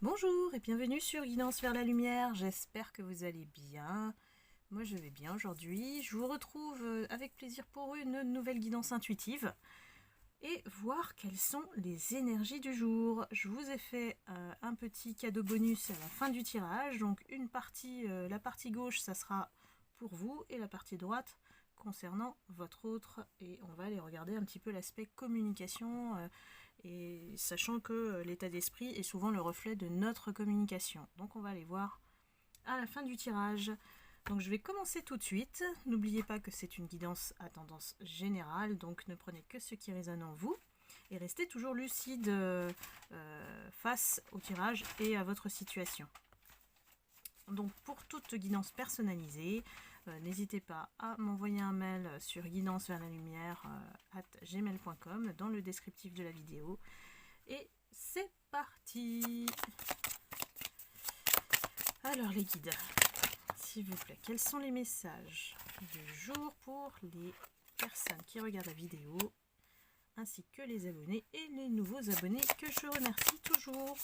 Bonjour et bienvenue sur Guidance vers la lumière, j'espère que vous allez bien. Moi je vais bien aujourd'hui, je vous retrouve avec plaisir pour une nouvelle guidance intuitive et voir quelles sont les énergies du jour. Je vous ai fait un petit cadeau bonus à la fin du tirage, donc une partie, la partie gauche ça sera pour vous et la partie droite concernant votre autre, et on va aller regarder un petit peu l'aspect communication et sachant que l'état d'esprit est souvent le reflet de notre communication. Donc on va aller voir à la fin du tirage. Donc je vais commencer tout de suite. N'oubliez pas que c'est une guidance à tendance générale, donc ne prenez que ce qui résonne en vous et restez toujours lucide face au tirage et à votre situation. Donc pour toute guidance personnalisée, n'hésitez pas à m'envoyer un mail sur guidanceverslalumière@gmail.com dans le descriptif de la vidéo. Et c'est parti! Alors les guides, s'il vous plaît, quels sont les messages du jour pour les personnes qui regardent la vidéo, ainsi que les abonnés et les nouveaux abonnés que je remercie toujours.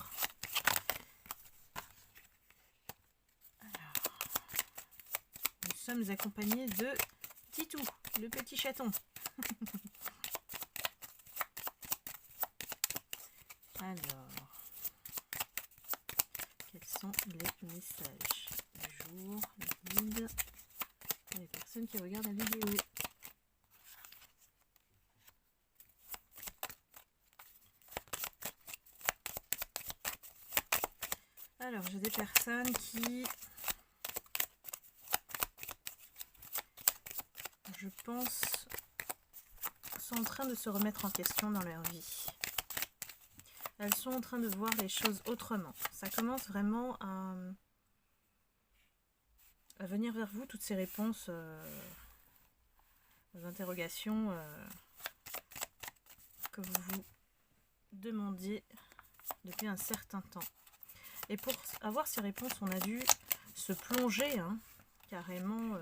Nous sommes accompagnés de Titou, le petit chaton. Alors, quels sont les messages du jour, les guides, pour les personnes qui regardent la vidéo? Alors, j'ai des personnes qui, je pense, sont en train de se remettre en question dans leur vie. Elles sont en train de voir les choses autrement. Ça commence vraiment à venir vers vous, toutes ces réponses aux interrogations que vous vous demandiez depuis un certain temps. Et pour avoir ces réponses, on a dû se plonger carrément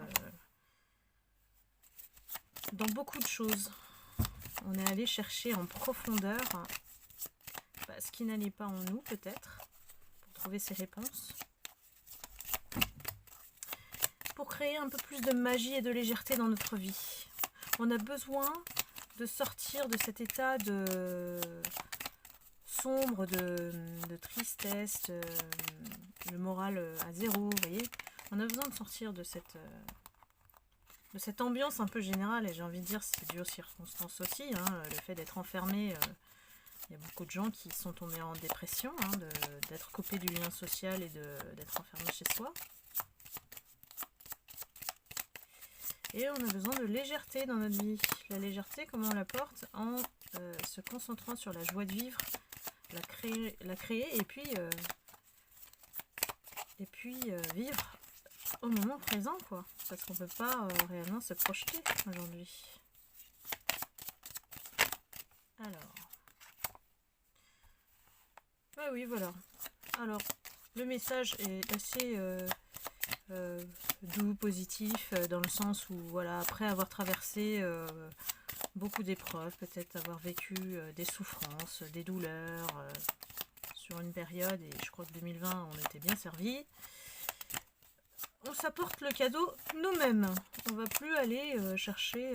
dans beaucoup de choses. On est allé chercher en profondeur ce qui n'allait pas en nous, peut-être, pour trouver ces réponses. Pour créer un peu plus de magie et de légèreté dans notre vie. On a besoin de sortir de cet état de sombre, de tristesse, le moral à zéro, vous voyez. On a besoin de sortir de cette ambiance un peu générale, et j'ai envie de dire c'est dû aux circonstances aussi, le fait d'être enfermé. Il y a beaucoup de gens qui sont tombés en dépression, d'être coupés du lien social et d'être enfermés chez soi. Et on a besoin de légèreté dans notre vie. La légèreté, comment on l'apporte? En se concentrant sur la joie de vivre, la créer et puis vivre au moment présent, quoi. Parce qu'on ne peut pas réellement se projeter aujourd'hui. Alors. Oui, voilà. Alors, le message est assez doux, positif, dans le sens où, voilà, après avoir traversé beaucoup d'épreuves, peut-être avoir vécu des souffrances, des douleurs sur une période, et je crois que 2020, on était bien servi. On s'apporte le cadeau nous-mêmes. On ne va plus aller chercher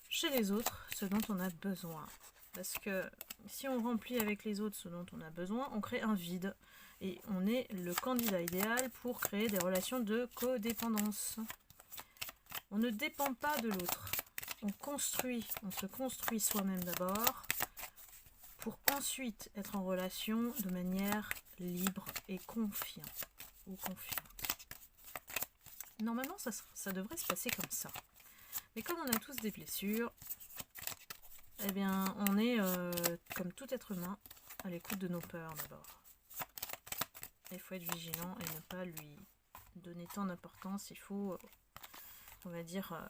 chez les autres ce dont on a besoin. Parce que si on remplit avec les autres ce dont on a besoin, on crée un vide. Et on est le candidat idéal pour créer des relations de codépendance. On ne dépend pas de l'autre. On se construit soi-même d'abord, pour ensuite être en relation de manière libre et confiante. Normalement, ça devrait se passer comme ça. Mais comme on a tous des blessures, eh bien, on est, comme tout être humain, à l'écoute de nos peurs d'abord. Il faut être vigilant et ne pas lui donner tant d'importance. Il faut, on va dire,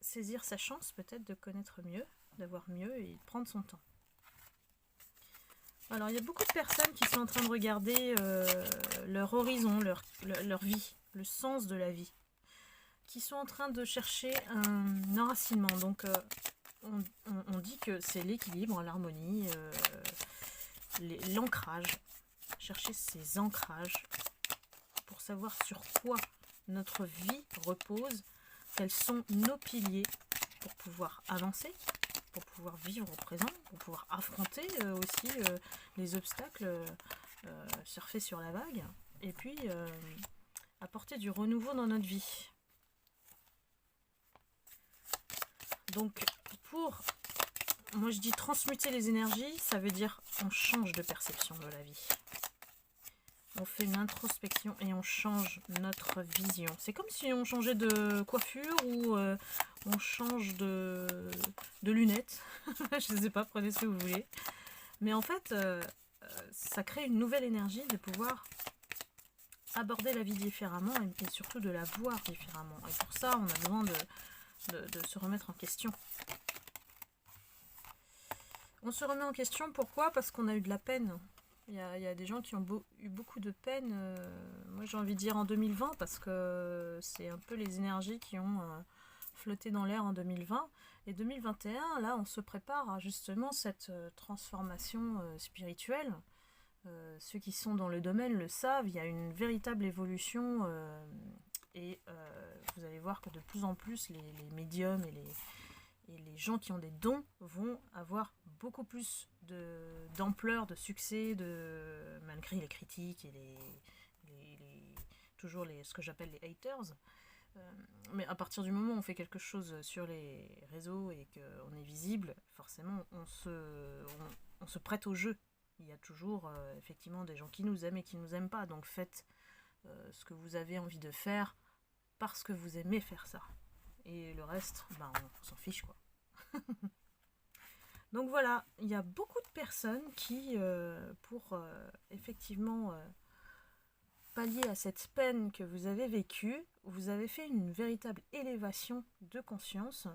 saisir sa chance peut-être de connaître mieux, d'avoir mieux et de prendre son temps. Alors, il y a beaucoup de personnes qui sont en train de regarder leur horizon, leur vie, le sens de la vie, qui sont en train de chercher un enracinement. Donc, on dit que c'est l'équilibre, l'harmonie, l'ancrage. chercher ces ancrages pour savoir sur quoi notre vie repose, quels sont nos piliers pour pouvoir avancer, pour pouvoir vivre au présent, pour pouvoir affronter aussi les obstacles, surfer sur la vague, et puis apporter du renouveau dans notre vie. Donc moi je dis transmuter les énergies, ça veut dire on change de perception de la vie. On fait une introspection et on change notre vision. C'est comme si on changeait de coiffure ou on change de lunettes. Je ne sais pas, prenez ce que vous voulez. Mais en fait, ça crée une nouvelle énergie de pouvoir aborder la vie différemment et surtout de la voir différemment. Et pour ça, on a besoin de se remettre en question. On se remet en question, pourquoi? Parce qu'on a eu de la peine. Il y a des gens qui ont eu beaucoup de peine, moi j'ai envie de dire en 2020, parce que c'est un peu les énergies qui ont flotté dans l'air en 2020. Et 2021, là on se prépare à justement cette transformation spirituelle. Ceux qui sont dans le domaine le savent, il y a une véritable évolution et vous allez voir que de plus en plus les médiums et les gens qui ont des dons vont avoir beaucoup plus d'ampleur, de succès, malgré les critiques et toujours ce que j'appelle les haters. Mais à partir du moment où on fait quelque chose sur les réseaux et qu'on est visible, forcément on se prête au jeu. Il y a toujours effectivement des gens qui nous aiment et qui ne nous aiment pas. Donc faites ce que vous avez envie de faire parce que vous aimez faire ça. Et le reste, on s'en fiche quoi. Donc voilà, il y a beaucoup de personnes qui, pour effectivement pallier à cette peine que vous avez vécue, vous avez fait une véritable élévation de conscience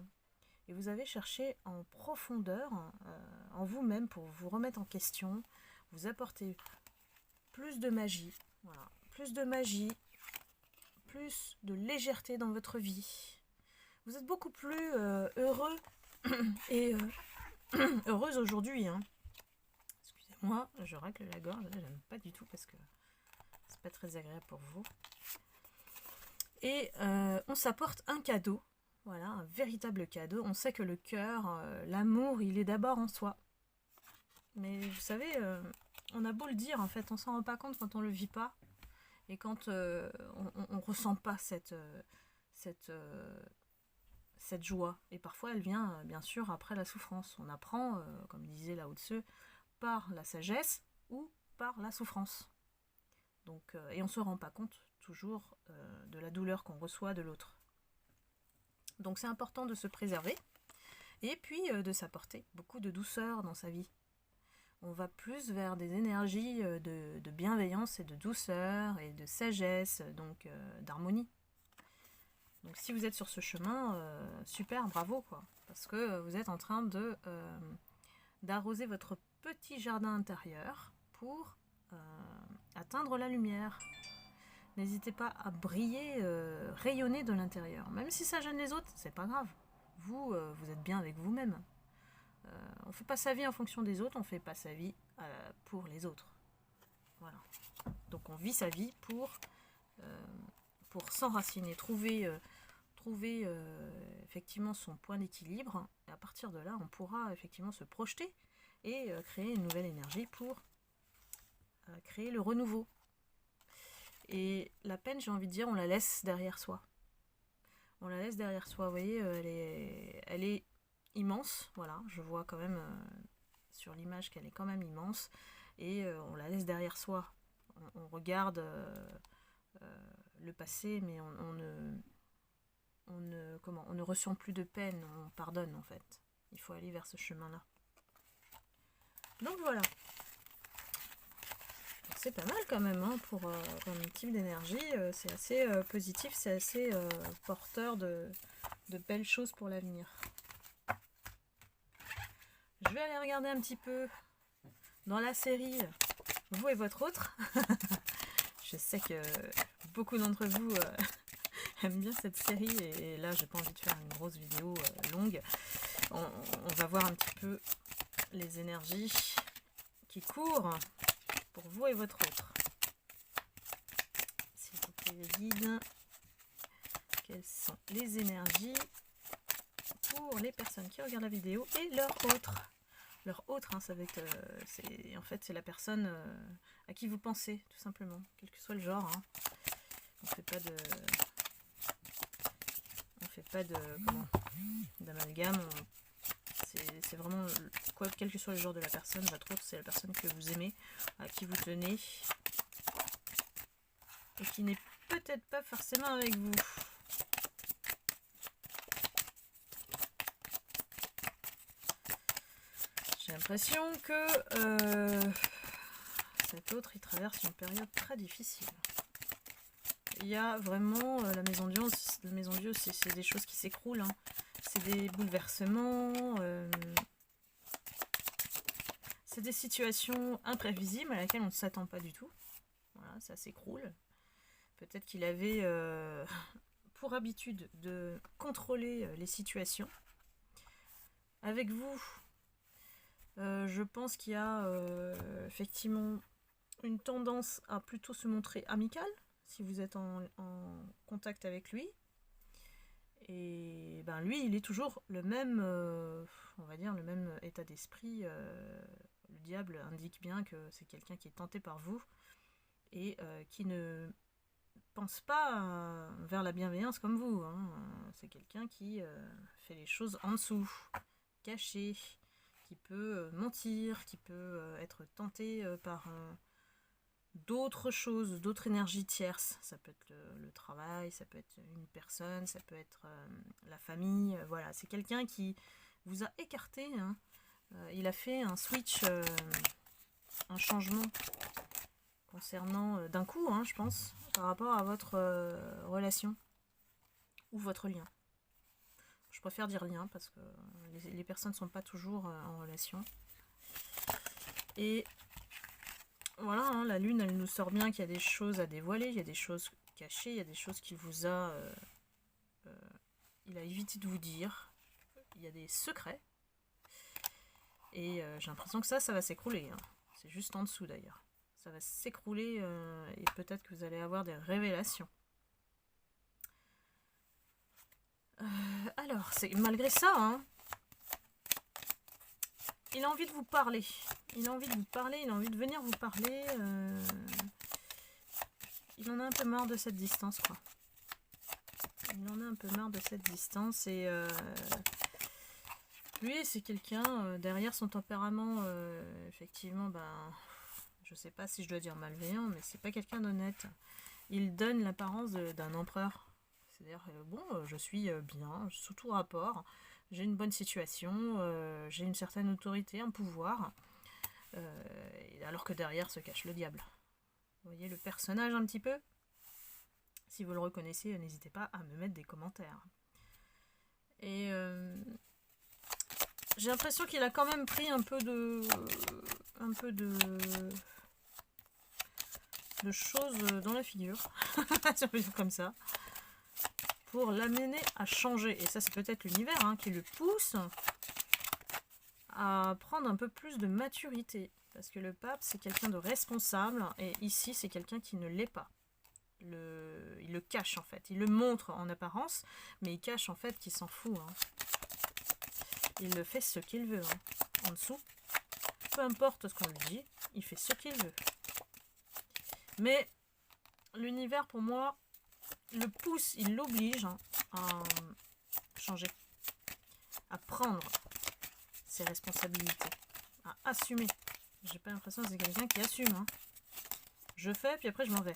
et vous avez cherché en profondeur en vous-même pour vous remettre en question, vous apporter plus de magie, voilà, plus de magie, plus de légèreté dans votre vie. Vous êtes beaucoup plus heureux et heureuse aujourd'hui. Hein. Excusez-moi, je racle la gorge, j'aime pas du tout parce que c'est pas très agréable pour vous. Et on s'apporte un cadeau, voilà, un véritable cadeau. On sait que le cœur, l'amour, il est d'abord en soi. Mais vous savez, on a beau le dire, en fait, on s'en rend pas compte quand on le vit pas. Et quand on ressent pas cette joie. Et parfois, elle vient, bien sûr, après la souffrance. On apprend, comme disait Lao Tzu, par la sagesse ou par la souffrance. Donc, et on ne se rend pas compte toujours de la douleur qu'on reçoit de l'autre. Donc c'est important de se préserver et puis de s'apporter beaucoup de douceur dans sa vie. On va plus vers des énergies de bienveillance et de douceur et de sagesse, donc d'harmonie. Donc si vous êtes sur ce chemin, super, bravo quoi, parce que vous êtes en train d'arroser votre petit jardin intérieur pour atteindre la lumière. N'hésitez pas à briller, rayonner de l'intérieur. Même si ça gêne les autres, c'est pas grave. Vous êtes bien avec vous-même. On fait pas sa vie en fonction des autres, on fait pas sa vie pour les autres. Voilà. Donc on vit sa vie pour s'enraciner, trouver effectivement son point d'équilibre. Et à partir de là, on pourra effectivement se projeter et créer une nouvelle énergie pour créer le renouveau. Et la peine, j'ai envie de dire, on la laisse derrière soi. On la laisse derrière soi, vous voyez, elle est immense, voilà, je vois quand même sur l'image qu'elle est quand même immense, et on la laisse derrière soi. On regarde le passé, mais on ne ressent plus de peine, on pardonne en fait. Il faut aller vers ce chemin-là. Donc voilà. C'est pas mal quand même hein, pour un type d'énergie, c'est assez positif, c'est assez porteur de belles choses pour l'avenir. Je vais aller regarder un petit peu dans la série Vous et votre autre. Je sais que beaucoup d'entre vous aiment bien cette série et là j'ai pas envie de faire une grosse vidéo longue. On va voir un petit peu les énergies qui courent pour vous et votre autre. S'il vous plaît, les guides. Quelles sont les énergies pour les personnes qui regardent la vidéo et leur autre. Leur autre, hein, ça va être, en fait, c'est la personne à qui vous pensez, tout simplement, quel que soit le genre. Hein. On fait pas de, d'amalgame. C'est vraiment quoi, quel que soit le genre de la personne. Votre autre, c'est la personne que vous aimez, à qui vous tenez, et qui n'est peut-être pas forcément avec vous. J'ai l'impression que cet autre, il traverse une période très difficile. Il y a vraiment la maison Dieu, c'est des choses qui s'écroulent. Hein. C'est des bouleversements. C'est des situations imprévisibles à laquelle on ne s'attend pas du tout. Voilà, ça s'écroule. Peut-être qu'il avait pour habitude de contrôler les situations. Avec vous, je pense qu'il y a effectivement une tendance à plutôt se montrer amical si vous êtes en contact avec lui. Et ben lui, il est toujours le même, on va dire, le même état d'esprit. Le diable indique bien que c'est quelqu'un qui est tenté par vous et qui ne pense pas vers la bienveillance comme vous. Hein. C'est quelqu'un qui fait les choses en dessous, caché, qui peut mentir, qui peut être tenté par d'autres choses, d'autres énergies tierces. Ça peut être le travail, ça peut être une personne, ça peut être la famille. Voilà, c'est quelqu'un qui vous a écarté. Hein. Il a fait un switch, un changement concernant d'un coup, hein, je pense, par rapport à votre relation ou votre lien. Je préfère dire lien parce que les personnes ne sont pas toujours en relation. Et voilà, hein, la lune, elle nous sort bien qu'il y a des choses à dévoiler, il y a des choses cachées, il y a des choses qu'il vous a... il a évité de vous dire. Il y a des secrets. Et j'ai l'impression que ça va s'écrouler. Hein. C'est juste en dessous d'ailleurs. Ça va s'écrouler et peut-être que vous allez avoir des révélations. Alors, c'est malgré ça, hein, il a envie de vous parler. Il a envie de vous parler, il a envie de venir vous parler. Il en a un peu marre de cette distance, quoi. Il en a un peu marre de cette distance et lui, c'est quelqu'un, derrière son tempérament, effectivement, ben, je sais pas si je dois dire malveillant, mais c'est pas quelqu'un d'honnête. Il donne l'apparence d'un empereur. C'est-à-dire, bon, je suis bien, sous tout rapport, j'ai une bonne situation, j'ai une certaine autorité, un pouvoir, alors que derrière se cache le diable. Vous voyez le personnage un petit peu? Si vous le reconnaissez, n'hésitez pas à me mettre des commentaires. Et j'ai l'impression qu'il a quand même pris un peu de choses dans la figure, si on peut dire comme ça, pour l'amener à changer. Et ça, c'est peut-être l'univers hein, qui le pousse à prendre un peu plus de maturité. Parce que le pape, c'est quelqu'un de responsable, et ici, c'est quelqu'un qui ne l'est pas. Il le cache, en fait. Il le montre en apparence, mais il cache, en fait, qu'il s'en fout. Hein. Il le fait ce qu'il veut. Hein. En dessous, peu importe ce qu'on lui dit, il fait ce qu'il veut. Mais l'univers, pour moi, le pousse, il l'oblige hein, à changer, à prendre ses responsabilités, à assumer. J'ai pas l'impression que c'est quelqu'un qui assume. Hein. Je fais, puis après je m'en vais.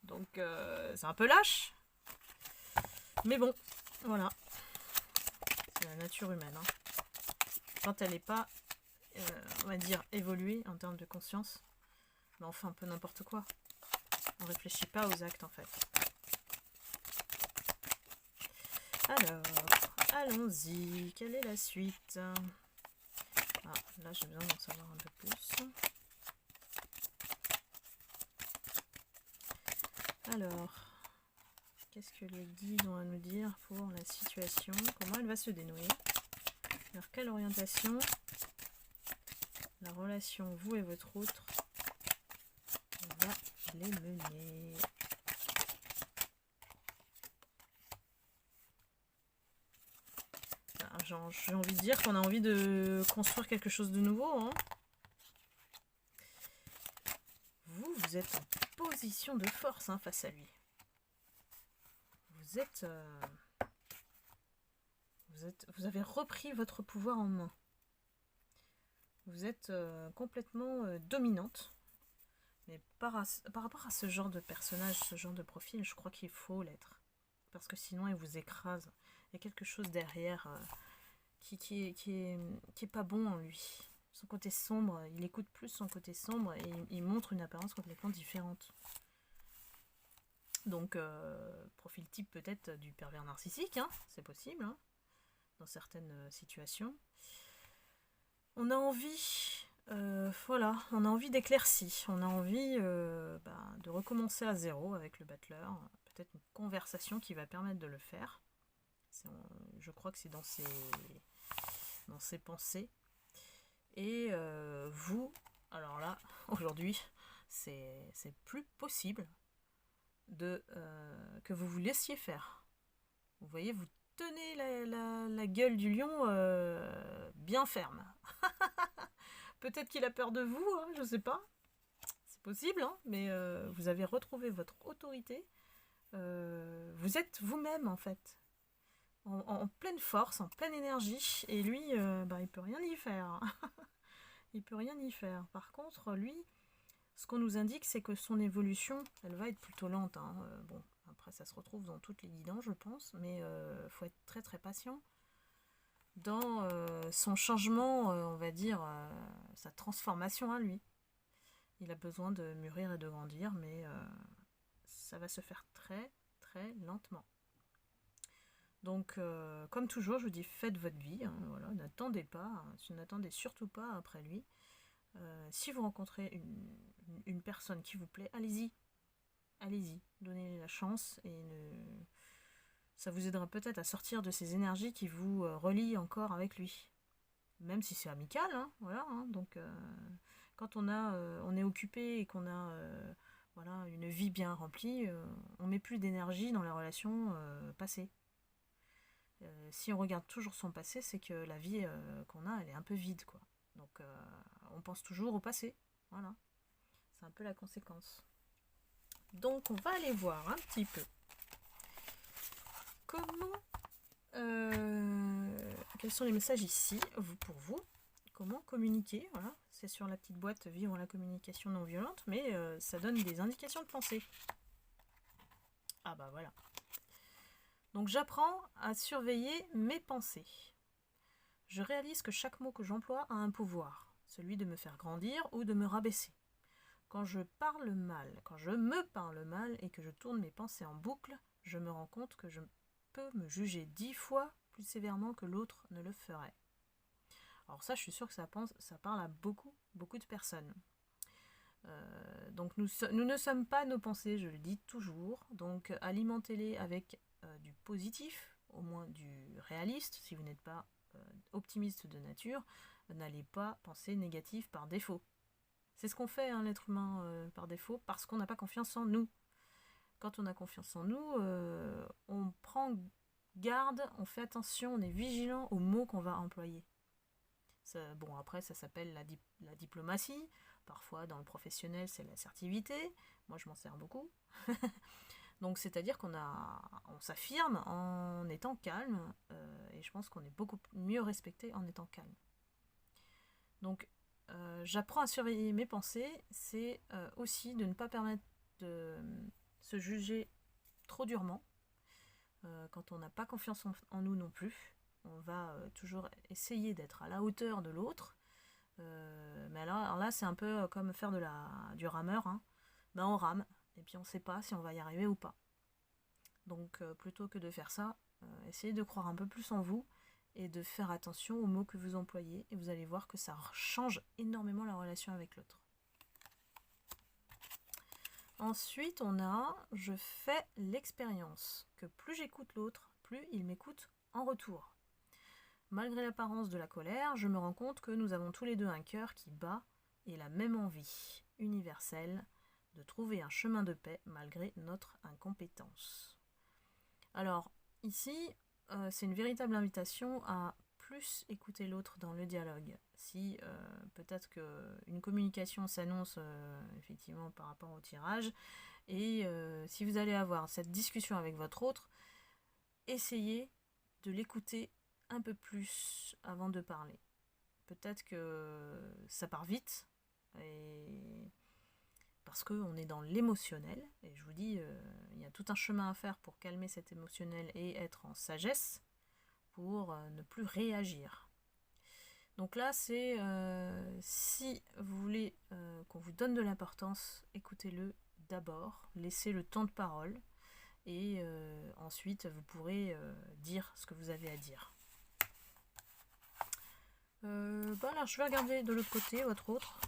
Donc c'est un peu lâche. Mais bon, voilà. C'est la nature humaine. Hein. Quand elle n'est pas, on va dire, évoluée en termes de conscience, ben on fait un peu n'importe quoi. On ne réfléchit pas aux actes en fait. Alors, allons-y. Quelle est la suite? Ah, là j'ai besoin d'en savoir un peu plus. Alors, qu'est-ce que les guides ont à nous dire pour la situation? Comment elle va se dénouer? Vers quelle orientation la relation, vous et votre autre, va les mener. J'ai envie de dire qu'on a envie de construire quelque chose de nouveau. Hein. Vous êtes en position de force hein, face à lui. Vous avez repris votre pouvoir en main. Vous êtes complètement dominante. Mais par rapport à ce genre de personnage, ce genre de profil, je crois qu'il faut l'être. Parce que sinon, il vous écrase. Il y a quelque chose derrière qui est pas bon en lui. Son côté sombre, il écoute plus son côté sombre et il montre une apparence complètement différente. Donc, profil type peut-être du pervers narcissique, hein, c'est possible, hein, dans certaines situations. On a envie, voilà, on a envie d'éclaircie, on a envie de recommencer à zéro avec le battleur, peut-être une conversation qui va permettre de le faire. Je crois que c'est dans ses pensées. Et vous, alors là, aujourd'hui, c'est plus possible que vous vous laissiez faire. Vous voyez, vous tenez la gueule du lion bien ferme. Peut-être qu'il a peur de vous, hein, je sais pas. C'est possible, hein, mais vous avez retrouvé votre autorité. Vous êtes vous-même, en fait. En pleine force, en pleine énergie. Et lui, il peut rien y faire. Il peut rien y faire. Par contre, lui, ce qu'on nous indique, c'est que son évolution, elle va être plutôt lente. Hein. Bon, après, ça se retrouve dans toutes les guidances, je pense, mais faut être très très patient dans son changement, on va dire, sa transformation à lui. Il a besoin de mûrir et de grandir, mais ça va se faire très très lentement. Donc, comme toujours, je vous dis, faites votre vie. Hein, voilà, n'attendez pas, n'attendez surtout pas après lui. Si vous rencontrez une personne qui vous plaît, allez-y. Allez-y, donnez-lui la chance et ça vous aidera peut-être à sortir de ces énergies qui vous relient encore avec lui. Même si c'est amical, hein, voilà. Hein, donc, quand on est occupé et qu'on a une vie bien remplie, on met plus d'énergie dans les relations passées. Si on regarde toujours son passé, c'est que la vie qu'on a, elle est un peu vide, quoi. Donc, on pense toujours au passé. Voilà. C'est un peu la conséquence. Donc, on va aller voir un petit peu comment... quels sont les messages ici, pour vous. Comment communiquer. Voilà. C'est sur la petite boîte « Vivre la communication non violente », mais ça donne des indications de pensée. Ah bah voilà. Donc j'apprends à surveiller mes pensées. Je réalise que chaque mot que j'emploie a un pouvoir, celui de me faire grandir ou de me rabaisser. Quand je me parle mal et que je tourne mes pensées en boucle, je me rends compte que je peux me juger 10 fois plus sévèrement que l'autre ne le ferait. Alors ça, je suis sûre que ça parle à beaucoup de personnes. Donc nous ne sommes pas nos pensées, je le dis toujours. Donc alimentez-les avec du positif, au moins du réaliste. Si vous n'êtes pas optimiste de nature, n'allez pas penser négatif par défaut. C'est ce qu'on fait, hein, l'être humain, par défaut, parce qu'on n'a pas confiance en nous. Quand on a confiance en nous, on prend garde, on fait attention, on est vigilant aux mots qu'on va employer. Bon, après, ça s'appelle la diplomatie. Parfois, dans le professionnel, c'est l'assertivité. Moi, je m'en sers beaucoup. Donc, c'est-à-dire qu'on s'affirme en étant calme. Et je pense qu'on est beaucoup mieux respecté en étant calme. Donc, j'apprends à surveiller mes pensées. C'est aussi de ne pas permettre de se juger trop durement. Quand on n'a pas confiance en nous non plus. On va toujours essayer d'être à la hauteur de l'autre. Mais alors là, c'est un peu comme faire du rameur. Hein. Ben, on rame, et puis on ne sait pas si on va y arriver ou pas. Donc, plutôt que de faire ça, essayez de croire un peu plus en vous et de faire attention aux mots que vous employez. Et vous allez voir que ça change énormément la relation avec l'autre. Ensuite, je fais l'expérience que plus j'écoute l'autre, plus il m'écoute en retour. Malgré l'apparence de la colère, je me rends compte que nous avons tous les deux un cœur qui bat et la même envie universelle de trouver un chemin de paix malgré notre incompétence. Alors, ici, c'est une véritable invitation à plus écouter l'autre dans le dialogue. Si peut-être qu'une communication s'annonce effectivement par rapport au tirage, et si vous allez avoir cette discussion avec votre autre, essayez de l'écouter un peu plus avant de parler. Peut-être que ça part vite, et parce qu'on est dans l'émotionnel, et je vous dis, il y a tout un chemin à faire pour calmer cet émotionnel et être en sagesse pour ne plus réagir. Donc là, c'est si vous voulez qu'on vous donne de l'importance, écoutez-le d'abord, laissez le temps de parole, et ensuite vous pourrez dire ce que vous avez à dire. Voilà, je vais regarder de l'autre côté, votre autre,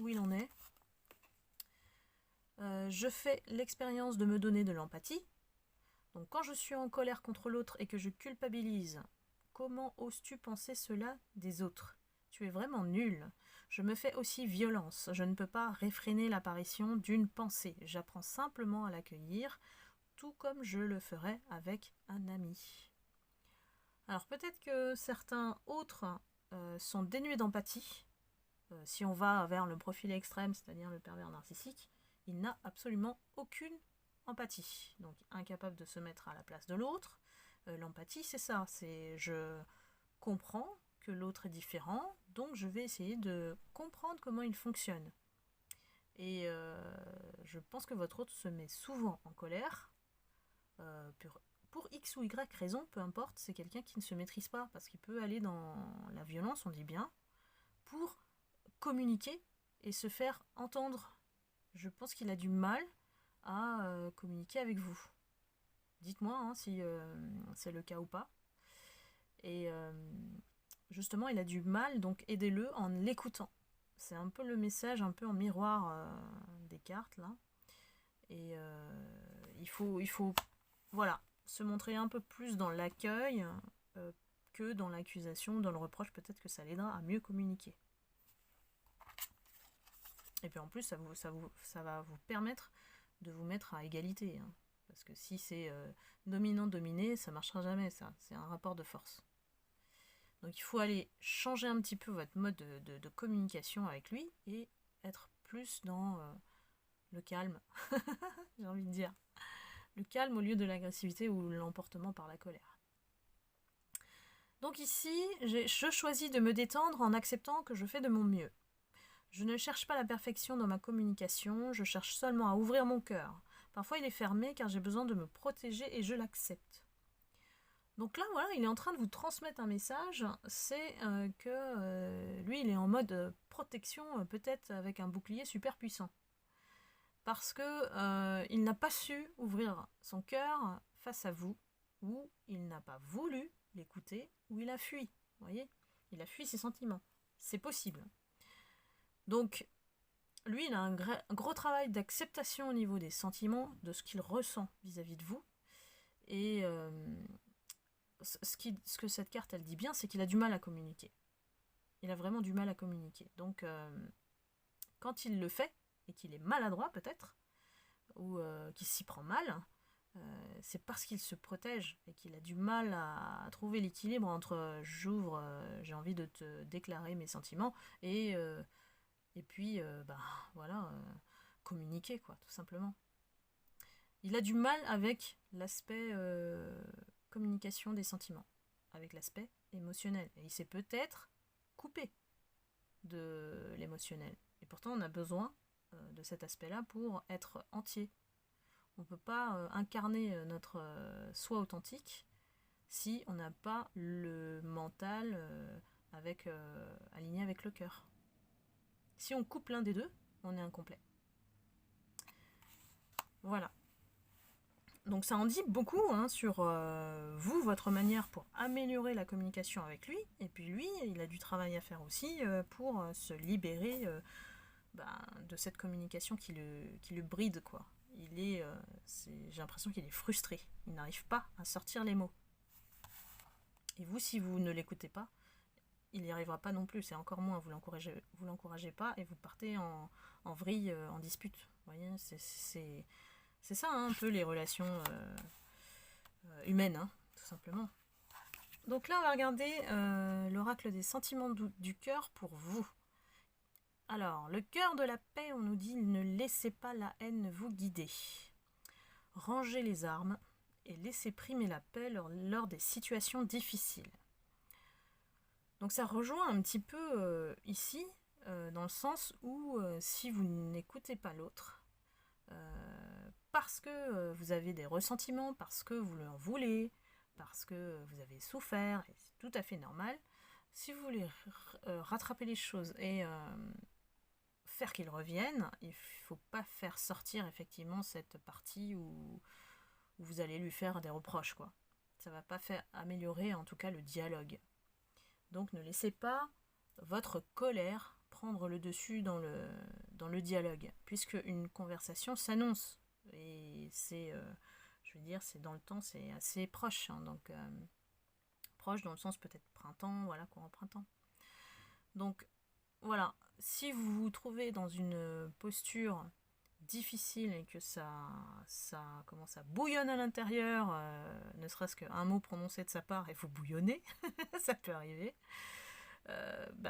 où il en est. Je fais l'expérience de me donner de l'empathie. Donc quand je suis en colère contre l'autre et que je culpabilise, comment oses-tu penser cela des autres? Tu es vraiment nul. Je me fais aussi violence. Je ne peux pas réfréner l'apparition d'une pensée. J'apprends simplement à l'accueillir, tout comme je le ferais avec un ami. Alors peut-être que certains autres sont dénués d'empathie. Si on va vers le profil extrême, c'est-à-dire le pervers narcissique, il n'a absolument aucune empathie. Donc incapable de se mettre à la place de l'autre. L'empathie, c'est ça, c'est je comprends que l'autre est différent, donc je vais essayer de comprendre comment il fonctionne. Et je pense que votre autre se met souvent en colère, pour X ou Y raison, peu importe, c'est quelqu'un qui ne se maîtrise pas, parce qu'il peut aller dans la violence, on dit bien, pour communiquer et se faire entendre. Je pense qu'il a du mal à communiquer avec vous. Dites-moi hein, si c'est le cas ou pas. Et justement, il a du mal, donc aidez-le en l'écoutant. C'est un peu le message, un peu en miroir des cartes, là. Et il faut voilà, se montrer un peu plus dans l'accueil que dans l'accusation, dans le reproche. Peut-être que ça l'aidera à mieux communiquer. Et puis en plus, ça va vous permettre de vous mettre à égalité. Hein. Parce que si c'est dominant-dominé, ça ne marchera jamais, ça. C'est un rapport de force. Donc il faut aller changer un petit peu votre mode de communication avec lui et être plus dans le calme, j'ai envie de dire. Le calme au lieu de l'agressivité ou l'emportement par la colère. Donc ici, je choisis de me détendre en acceptant que je fais de mon mieux. Je ne cherche pas la perfection dans ma communication, je cherche seulement à ouvrir mon cœur. Parfois il est fermé car j'ai besoin de me protéger et je l'accepte. Donc là, voilà, il est en train de vous transmettre un message, c'est que lui, il est en mode protection, peut-être avec un bouclier super puissant. Parce que il n'a pas su ouvrir son cœur face à vous, ou il n'a pas voulu l'écouter, ou il a fui. Vous voyez, il a fui ses sentiments. C'est possible. Donc, lui, il a un gros travail d'acceptation au niveau des sentiments, de ce qu'il ressent vis-à-vis de vous. Et ce que cette carte, elle dit bien, c'est qu'il a du mal à communiquer. Il a vraiment du mal à communiquer. Donc, quand il le fait, et qu'il est maladroit peut-être, ou qu'il s'y prend mal, c'est parce qu'il se protège et qu'il a du mal à trouver l'équilibre entre j'ouvre, j'ai envie de te déclarer mes sentiments, et puis voilà, communiquer quoi, tout simplement. Il a du mal avec l'aspect communication des sentiments, avec l'aspect émotionnel, et il s'est peut-être coupé de l'émotionnel, et pourtant on a besoin de cet aspect-là pour être entier. On ne peut pas incarner notre soi authentique si on n'a pas le mental aligné avec le cœur. Si on coupe l'un des deux, on est incomplet. Voilà. Donc ça en dit beaucoup hein, sur vous, votre manière pour améliorer la communication avec lui. Et puis lui, il a du travail à faire aussi pour se libérer de cette communication qui le bride, quoi. J'ai l'impression qu'il est frustré. Il n'arrive pas à sortir les mots. Et vous, si vous ne l'écoutez pas, il n'y arrivera pas non plus, c'est encore moins, vous l'encouragez pas et vous partez en vrille, en dispute. Vous voyez, c'est ça hein, un peu les relations humaines, hein, tout simplement. Donc là, on va regarder l'oracle des sentiments du cœur pour vous. Alors, le cœur de la paix, on nous dit, ne laissez pas la haine vous guider. Rangez les armes et laissez primer la paix lors des situations difficiles. Donc ça rejoint un petit peu ici, dans le sens où si vous n'écoutez pas l'autre, parce que vous avez des ressentiments, parce que vous leur voulez, parce que vous avez souffert, et c'est tout à fait normal, si vous voulez rattraper les choses et faire qu'ils reviennent, il ne faut pas faire sortir effectivement cette partie où vous allez lui faire des reproches, quoi. Ça ne va pas faire améliorer en tout cas le dialogue. Donc ne laissez pas votre colère prendre le dessus dans le dialogue, puisque une conversation s'annonce. Et c'est, je veux dire, c'est dans le temps, c'est assez proche. Hein, donc proche dans le sens peut-être printemps, voilà, courant printemps. Donc voilà, si vous vous trouvez dans une posture difficile et que ça commence à bouillonner à l'intérieur, ne serait-ce qu'un mot prononcé de sa part et vous bouillonnez, ça peut arriver,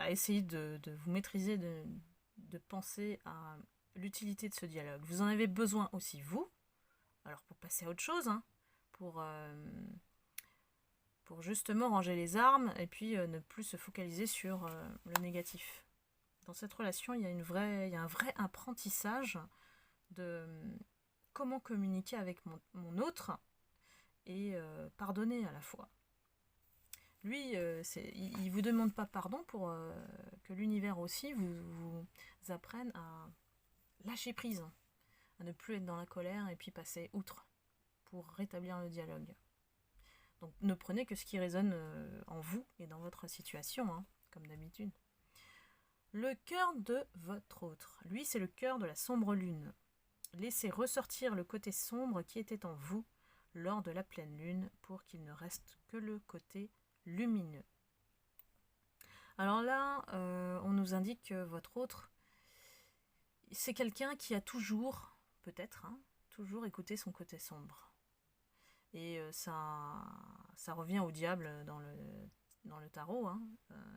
essayez de vous maîtriser, de penser à l'utilité de ce dialogue. Vous en avez besoin aussi, vous, alors pour passer à autre chose, hein, pour justement ranger les armes et puis ne plus se focaliser sur le négatif. Dans cette relation, il y a un vrai apprentissage de comment communiquer avec mon autre et pardonner à la fois. Lui, il vous demande pas pardon pour que l'univers aussi vous apprenne à lâcher prise, à ne plus être dans la colère et puis passer outre pour rétablir le dialogue. Donc ne prenez que ce qui résonne en vous et dans votre situation, hein, comme d'habitude. Le cœur de votre autre, lui, c'est le cœur de la sombre lune. Laissez ressortir le côté sombre qui était en vous lors de la pleine lune pour qu'il ne reste que le côté lumineux. Alors là, on nous indique que votre autre, c'est quelqu'un qui a toujours, peut-être, hein, toujours écouté son côté sombre. Et ça revient au diable dans le tarot, hein.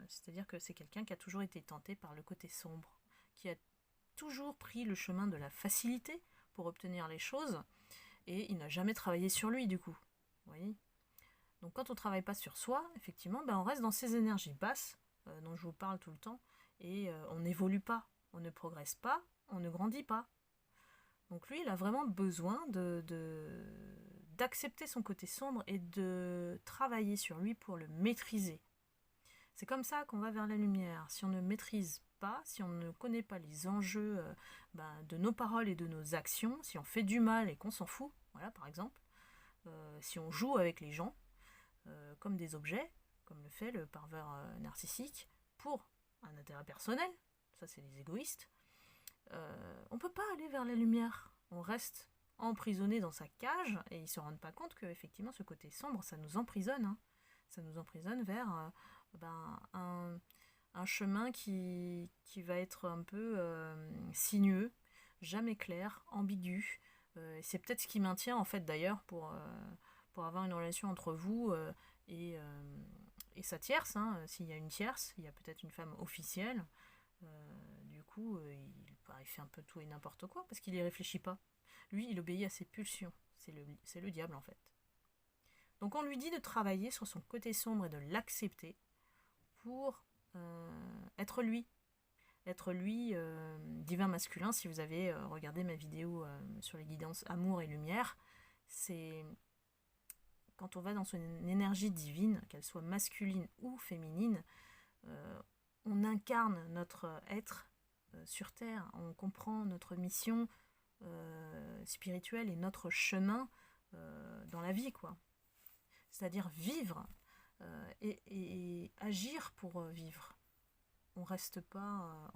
C'est-à-dire que c'est quelqu'un qui a toujours été tenté par le côté sombre, qui a toujours pris le chemin de la facilité pour obtenir les choses, et il n'a jamais travaillé sur lui du coup. Vous voyez ? Donc quand on ne travaille pas sur soi, effectivement, on reste dans ces énergies basses dont je vous parle tout le temps, et on n'évolue pas, on ne progresse pas, on ne grandit pas. Donc lui, il a vraiment besoin d'accepter son côté sombre et de travailler sur lui pour le maîtriser. C'est comme ça qu'on va vers la lumière. Si on ne maîtrise pas, si on ne connaît pas les enjeux de nos paroles et de nos actions, si on fait du mal et qu'on s'en fout, voilà par exemple, si on joue avec les gens comme des objets, comme le fait le pervers narcissique, pour un intérêt personnel, ça c'est les égoïstes, on ne peut pas aller vers la lumière. On reste emprisonné dans sa cage et ils ne se rendent pas compte que effectivement ce côté sombre, ça nous emprisonne. Hein. Ça nous emprisonne vers un chemin qui va être un peu sinueux, jamais clair, ambigu. C'est peut-être ce qui maintient en fait d'ailleurs pour avoir une relation entre vous et sa tierce. Hein. S'il y a une tierce, il y a peut-être une femme officielle. Du coup, il fait un peu tout et n'importe quoi parce qu'il n'y réfléchit pas. Lui, il obéit à ses pulsions. C'est le diable en fait. Donc on lui dit de travailler sur son côté sombre et de l'accepter pour être lui. Être lui, divin masculin. Si vous avez regardé ma vidéo sur les guidances amour et lumière, c'est quand on va dans son énergie divine, qu'elle soit masculine ou féminine, on incarne notre être sur Terre, on comprend notre mission spirituelle et notre chemin dans la vie, quoi. C'est-à-dire vivre et agir pour vivre. On reste pas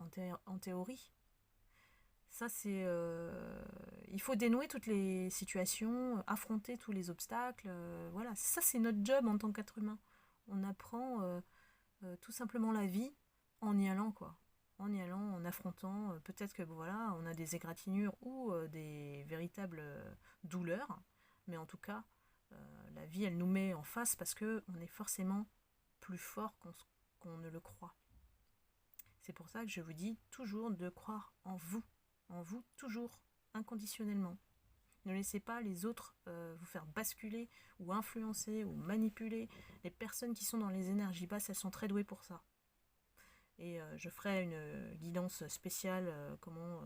en théorie. Ça, c'est... il faut dénouer toutes les situations, affronter tous les obstacles. Voilà, ça, c'est notre job en tant qu'être humain. On apprend tout simplement la vie en y allant, quoi. En y allant, en affrontant, peut-être que voilà, on a des égratignures ou des véritables douleurs, mais en tout cas, la vie, elle nous met en face parce que on est forcément plus fort qu'on ne le croit. C'est pour ça que je vous dis toujours de croire en vous toujours, inconditionnellement. Ne laissez pas les autres vous faire basculer ou influencer ou manipuler. Les personnes qui sont dans les énergies basses, elles sont très douées pour ça. Et je ferai une guidance spéciale comment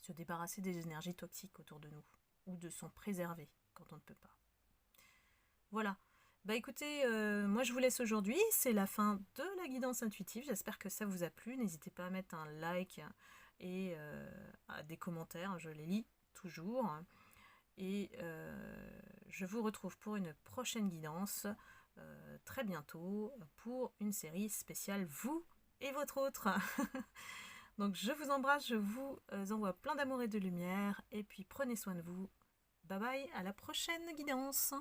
se débarrasser des énergies toxiques autour de nous ou de s'en préserver quand on ne peut pas. Voilà. Bah écoutez, moi je vous laisse aujourd'hui, c'est la fin de la guidance intuitive, j'espère que ça vous a plu, n'hésitez pas à mettre un like et des commentaires, je les lis toujours. Et je vous retrouve pour une prochaine guidance très bientôt pour une série spéciale vous et votre autre. Donc je vous embrasse, je vous envoie plein d'amour et de lumière et puis prenez soin de vous. Bye bye, à la prochaine guidance.